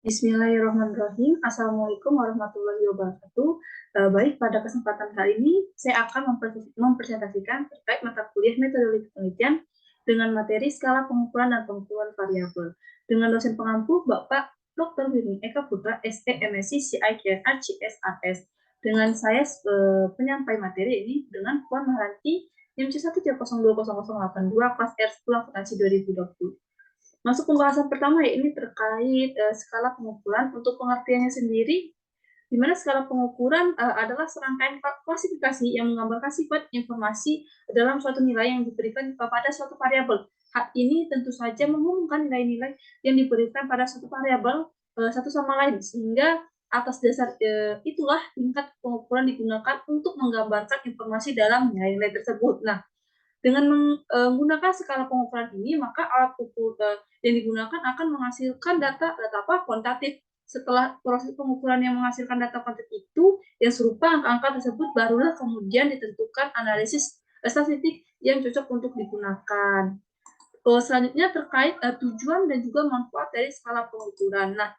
Bismillahirrahmanirrahim. Assalamualaikum warahmatullahi wabarakatuh. Baik, pada kesempatan kali ini saya akan mempresentasikan terkait mata kuliah metodologi penelitian dengan materi skala pengukuran dan pengumpulan variabel. Dengan dosen pengampu Bapak Dr. Wirni Eka Putra, SE, MSc, CIKNR, CSRS. Dengan saya penyampai materi ini dengan Puan Maharani, NIM C130200082, kelas R10 akuntansi 2020. Masuk pembahasan pertama ya ini terkait skala pengukuran. Untuk pengertiannya sendiri, di mana skala pengukuran adalah serangkaian klasifikasi yang menggambarkan sifat informasi dalam suatu nilai yang diberikan pada suatu variabel. Hal ini tentu saja mengumumkan nilai-nilai yang diberikan pada suatu variabel satu sama lain, sehingga atas dasar itulah tingkat pengukuran digunakan untuk menggambarkan informasi dalam nilai-nilai tersebut. Nah, dengan menggunakan skala pengukuran ini, maka alat ukur yang digunakan akan menghasilkan data kuantitatif. Setelah proses pengukuran yang menghasilkan data kuantitatif itu yang serupa angka-angka tersebut, barulah kemudian ditentukan analisis statistik yang cocok untuk digunakan. Selanjutnya terkait tujuan dan juga manfaat dari skala pengukuran. Nah,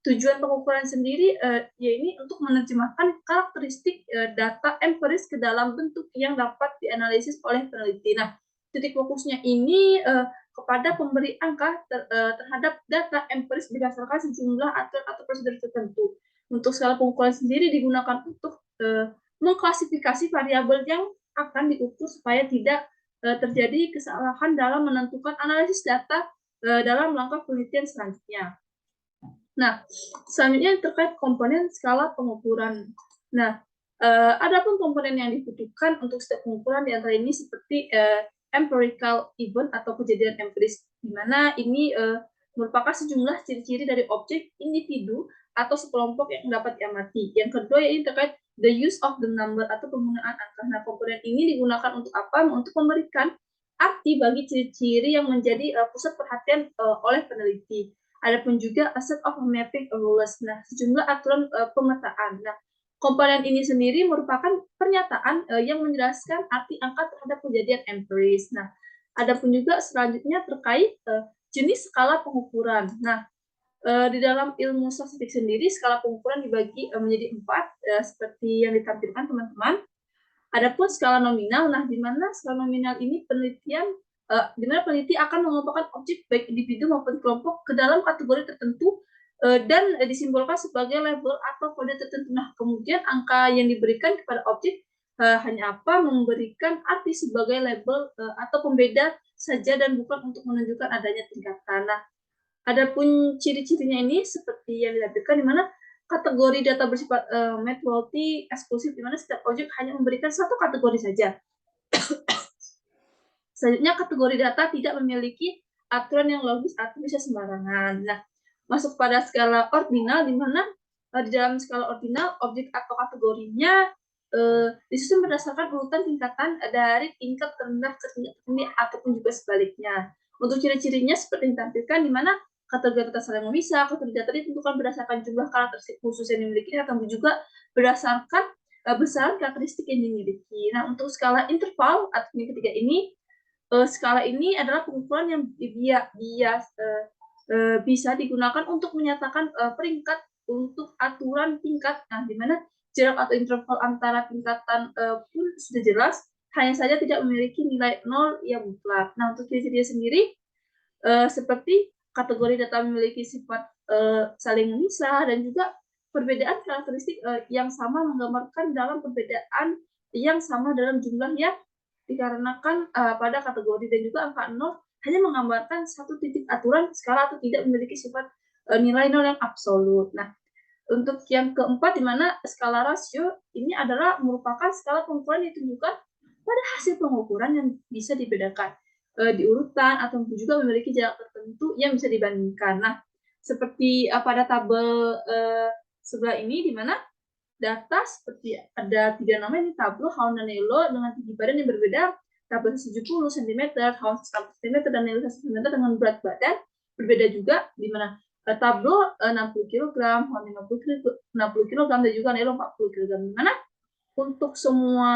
tujuan pengukuran sendiri yaitu untuk menerjemahkan karakteristik data empiris ke dalam bentuk yang dapat dianalisis oleh peneliti. Nah, titik fokusnya ini kepada pemberi angka terhadap data empiris berdasarkan sejumlah aturan atau prosedur tertentu. Untuk skala pengukuran sendiri digunakan untuk mengklasifikasi variabel yang akan diukur supaya tidak terjadi kesalahan dalam menentukan analisis data dalam langkah penelitian selanjutnya. Nah, selanjutnya terkait komponen skala pengukuran. Nah, adapun komponen yang dibutuhkan untuk setiap pengukuran di antara ini seperti empirical event atau kejadian empiris, di mana ini merupakan sejumlah ciri-ciri dari objek, individu, atau sekelompok yang dapat diamati. Yang kedua yaitu terkait the use of the number atau penggunaan angka. Nah, komponen ini digunakan untuk apa? Untuk memberikan arti bagi ciri-ciri yang menjadi pusat perhatian oleh peneliti. Adapun juga a set of mapping rules. Nah, sejumlah aturan pemetaan. Nah, komponen ini sendiri merupakan pernyataan yang menjelaskan arti angka terhadap kejadian empiris. Nah, adapun juga selanjutnya terkait jenis skala pengukuran. Nah, di dalam ilmu statistik sendiri, skala pengukuran dibagi menjadi 4, seperti yang ditampilkan teman-teman. Adapun skala nominal, nah di mana skala nominal ini penelitian di mana peneliti akan mengelompokkan objek baik individu maupun kelompok ke dalam kategori tertentu dan disimbolkan sebagai label atau kode tertentu. Nah, kemudian angka yang diberikan kepada objek hanya apa memberikan arti sebagai label atau pembeda saja dan bukan untuk menunjukkan adanya tingkatan. Nah, adapun ciri-cirinya ini seperti yang ditampilkan di mana kategori data bersifat multi eksklusif, di mana setiap objek hanya memberikan satu kategori saja. Selanjutnya, kategori data tidak memiliki aturan yang logis atau bisa sembarangan. Nah, masuk pada skala ordinal, di mana di dalam skala ordinal objek atau kategorinya disusun berdasarkan urutan tingkatan dari tingkat terendah ke tingkat tertinggi ataupun juga sebaliknya. Untuk ciri-cirinya seperti ditampilkan, di mana kategori data saling memisah, kategori data ditentukan berdasarkan jumlah karakteristik khusus yang dimiliki atau juga berdasarkan besaran karakteristik yang dimiliki. Nah, untuk skala interval atau yang ketiga ini, skala ini adalah pengukuran yang bisa digunakan untuk menyatakan peringkat untuk aturan tingkat. Nah, di mana jarak atau interval antara tingkatan pun sudah jelas, hanya saja tidak memiliki nilai 0 yang mutlak. Nah, untuk ciri-cirinya sendiri seperti kategori data memiliki sifat saling memisah dan juga perbedaan karakteristik yang sama menggambarkan dalam perbedaan yang sama dalam jumlah yang dikarenakan pada kategori, dan juga angka 0 hanya menggambarkan satu titik aturan skala atau tidak memiliki sifat nilai 0 yang absolut. Nah, untuk yang keempat, di mana skala rasio ini adalah merupakan skala pengukuran yang ditunjukkan pada hasil pengukuran yang bisa dibedakan di urutan atau juga memiliki jarak tertentu yang bisa dibandingkan. Nah, seperti pada tabel sebelah ini, di mana data seperti ada 3 nama ini tabel Haun dan Nelo dengan tinggi badan yang berbeda, tabel 70 cm, Haun 100 cm, dan Nelo 1 cm dengan berat badan berbeda juga, di mana tabel 60 kg, Haun 60 kg, dan juga Nelo 40 kg. Di mana untuk semua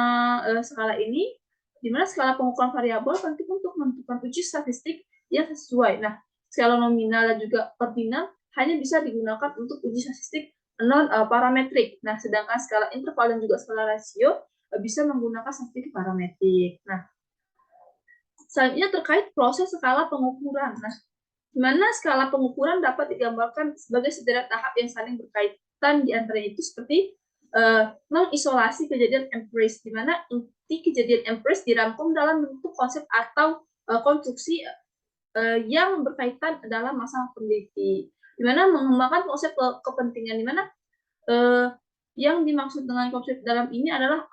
skala ini, di mana skala pengukuran variabel penting untuk menentukan uji statistik yang sesuai. Nah, skala nominal dan juga ordinal hanya bisa digunakan untuk uji statistik non parametrik. Nah, sedangkan skala interval dan juga skala rasio bisa menggunakan statistik parametrik. Nah, selanjutnya terkait proses skala pengukuran. Nah, di mana skala pengukuran dapat digambarkan sebagai sederet tahap yang saling berkaitan di antaranya itu seperti mengisolasi kejadian empiris, di mana inti kejadian empiris dirangkum dalam bentuk konsep atau konstruksi yang berkaitan dalam masalah peneliti, di mana mengembangkan konsep kepentingan, di mana yang dimaksud dengan konsep dalam ini adalah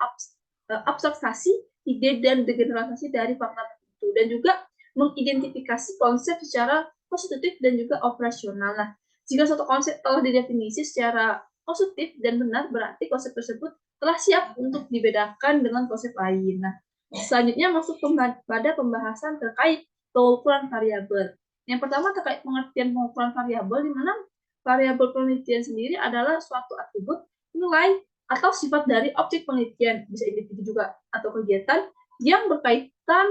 abstraksi, ide, dan degeneralisasi dari fakta tertentu, dan juga mengidentifikasi konsep secara konstitutif dan juga operasional. Nah, jika suatu konsep telah didefinisi secara konstitutif dan benar, berarti konsep tersebut telah siap untuk dibedakan dengan konsep lain. Nah, selanjutnya masuk pada pembahasan terkait pengukuran variabel. Yang pertama terkait pengertian pengukuran variabel, di mana variabel penelitian sendiri adalah suatu atribut, nilai, atau sifat dari objek penelitian, bisa individu juga atau kegiatan yang berkaitan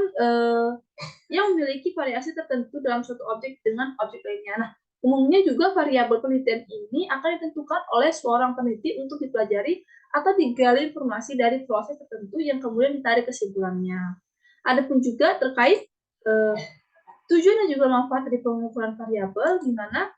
yang memiliki variasi tertentu dalam suatu objek dengan objek lainnya. Nah, umumnya juga variabel penelitian ini akan ditentukan oleh seorang peneliti untuk dipelajari atau digali informasi dari proses tertentu yang kemudian ditarik kesimpulannya. Adapun juga terkait tujuan dan juga manfaat dari pengukuran variabel, di mana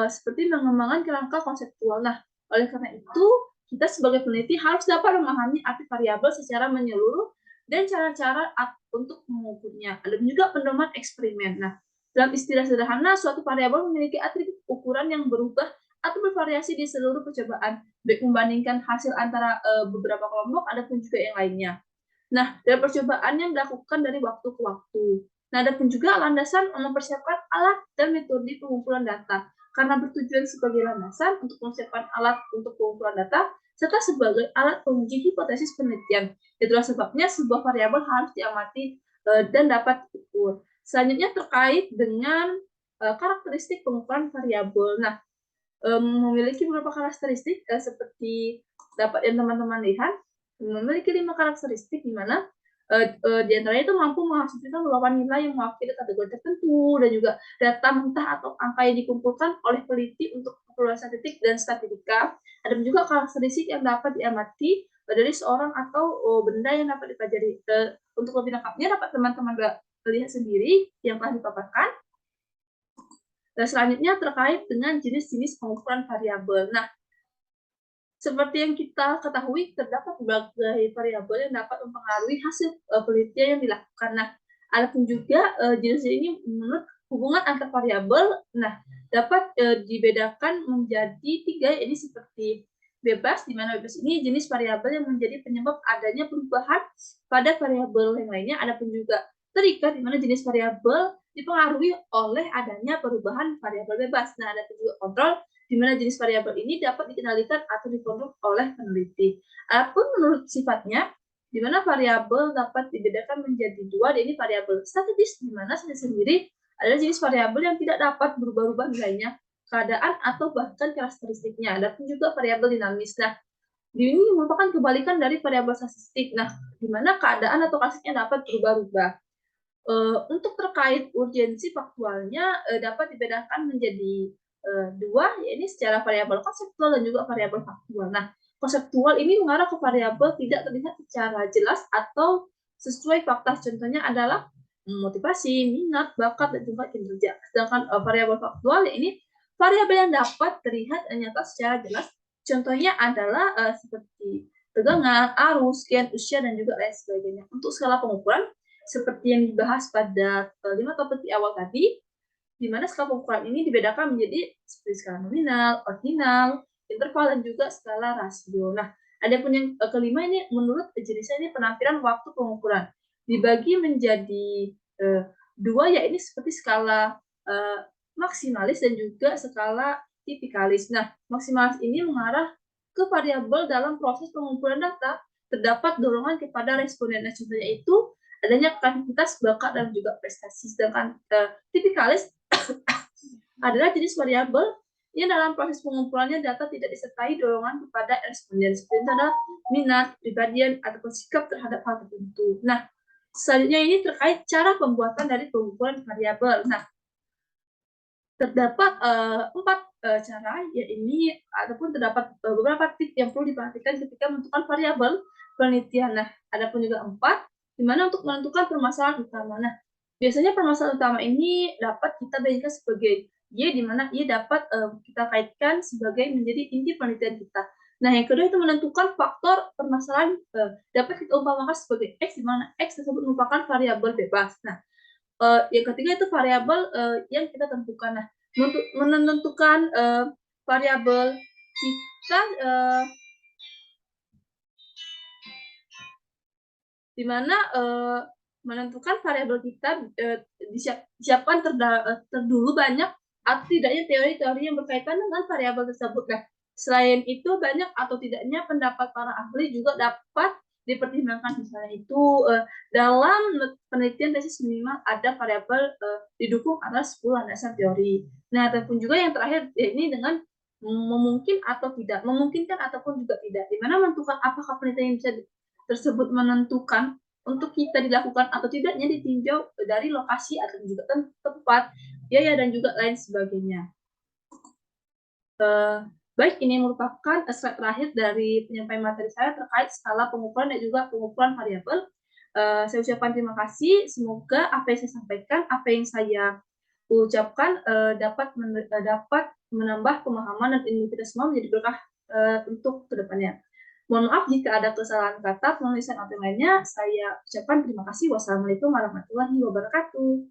seperti mengembangkan kerangka konseptual. Nah, oleh karena itu, kita sebagai peneliti harus dapat memahami arti variabel secara menyeluruh dan cara-cara untuk mengukurnya. Ada juga pedoman eksperimen. Nah, dalam istilah sederhana, suatu variabel memiliki atribut ukuran yang berubah atau bervariasi di seluruh percobaan, baik membandingkan hasil antara beberapa kelompok, adapun juga yang lainnya. Nah, dalam percobaan yang dilakukan dari waktu ke waktu. Nah, adapun juga landasan mempersiapkan alat dan metode pengumpulan data, karena bertujuan sebagai landasan untuk mempersiapkan alat untuk pengumpulan data, serta sebagai alat penguji hipotesis penelitian. Itulah sebabnya sebuah variabel harus diamati dan dapat diukur. Selanjutnya terkait dengan karakteristik pengukuran variabel. Nah, memiliki beberapa karakteristik seperti dapat yang teman-teman lihat, memiliki 5 karakteristik, di mana di antaranya itu mampu menghasilkan beberapa nilai yang mewakili kategori tertentu, dan juga data mentah atau angka yang dikumpulkan oleh peneliti untuk keperluan statistik dan statistika. Ada juga karakteristik yang dapat diamati dari seorang atau benda yang dapat dipelajari. Untuk lebih lengkapnya dapat teman-teman lihat sendiri yang telah dipaparkan. Dan selanjutnya terkait dengan jenis-jenis pengukuran variabel. Nah, seperti yang kita ketahui, terdapat berbagai variabel yang dapat mempengaruhi hasil penelitian yang dilakukan. Nah, adapun juga jenis ini menurut hubungan antar variabel, nah dapat dibedakan menjadi 3, ini seperti bebas, di mana bebas ini jenis variabel yang menjadi penyebab adanya perubahan pada variabel yang lainnya. Adapun juga terikat, di mana jenis variabel dipengaruhi oleh adanya perubahan variabel bebas. Nah, ada juga kontrol, di mana jenis variabel ini dapat dikendalikan atau dikontrol oleh peneliti. Adapun menurut sifatnya, di mana variabel dapat dibedakan menjadi 2, yaitu variabel statis, di mana sendiri adalah jenis variabel yang tidak dapat berubah-ubah nilainya, keadaan atau bahkan karakteristiknya. Adapun juga variabel dinamis. Nah, ini merupakan kebalikan dari variabel statistik. Nah, di mana keadaan atau karakteristiknya dapat berubah-ubah. Untuk terkait urgensi faktualnya dapat dibedakan menjadi 2, yaitu secara variabel konseptual dan juga variabel faktual. Nah, konseptual ini mengarah ke variabel tidak terlihat secara jelas atau sesuai fakta. Contohnya adalah motivasi, minat, bakat, dan juga kinerja. Sedangkan variabel faktual ini variabel yang dapat terlihat nyata secara jelas. Contohnya adalah seperti tegangan, arus, gen, usia, dan juga lain sebagainya. Untuk skala pengukuran, seperti yang dibahas pada 5 topik di awal tadi, di mana skala pengukuran ini dibedakan menjadi seperti skala nominal, ordinal, interval, dan juga skala rasio. Nah, adapun yang kelima ini menurut jenisnya ini penampilan waktu pengukuran. Dibagi menjadi 2, yaitu seperti skala maksimalis dan juga skala tipikalis. Nah, maksimalis ini mengarah ke variabel dalam proses pengumpulan data, terdapat dorongan kepada responden. Contohnya itu adanya kuantitas, bakat, dan juga prestasi. Sedangkan tipikalis adalah jenis variabel yang dalam proses pengumpulannya data tidak disertai dorongan kepada responden, seperti adalah minat, kepribadian, ataupun sikap terhadap hal tertentu. Nah, selanjutnya ini terkait cara pembuatan dari pengumpulan variabel. Nah, Terdapat 4 cara, ya ini ataupun terdapat beberapa tips yang perlu diperhatikan ketika menentukan variabel penelitian. Nah, ada pun juga 4, di mana untuk menentukan permasalahan utama. Nah, biasanya permasalahan utama ini dapat kita bayangkan sebagai Y, di mana Y dapat kita kaitkan sebagai menjadi inti penelitian kita. Nah, yang kedua itu menentukan faktor permasalahan dapat kita umpamakan sebagai X, di mana X tersebut merupakan variabel bebas. Nah, yang ketiga itu variabel yang kita tentukan. Nah, untuk menentukan variabel kita di mana menentukan variabel kita disiapkan terdulu banyak atau tidaknya teori-teori yang berkaitan dengan variabel tersebut. Nah, selain itu banyak atau tidaknya pendapat para ahli juga dapat dipertimbangkan, misalnya itu dalam penelitian tesis minimal ada variabel didukung atas 10 landasan teori. Nah, ataupun juga yang terakhir ini dengan memungkinkan ataupun juga tidak, di mana menentukan apakah penelitian yang bisa tersebut menentukan untuk kita dilakukan atau tidaknya ditinjau dari lokasi atau juga tempat, biaya dan juga lain sebagainya. Baik, ini merupakan slide terakhir dari penyampaian materi saya terkait skala pengukuran dan juga pengukuran variabel. Saya ucapkan terima kasih. Semoga apa yang saya sampaikan, apa yang saya ucapkan dapat menambah pemahaman dan ilmu kita semua menjadi berkah untuk kedepannya. Mohon maaf jika ada kesalahan kata, penulisan atau lainnya. Saya ucapkan terima kasih. Wassalamualaikum warahmatullahi wabarakatuh.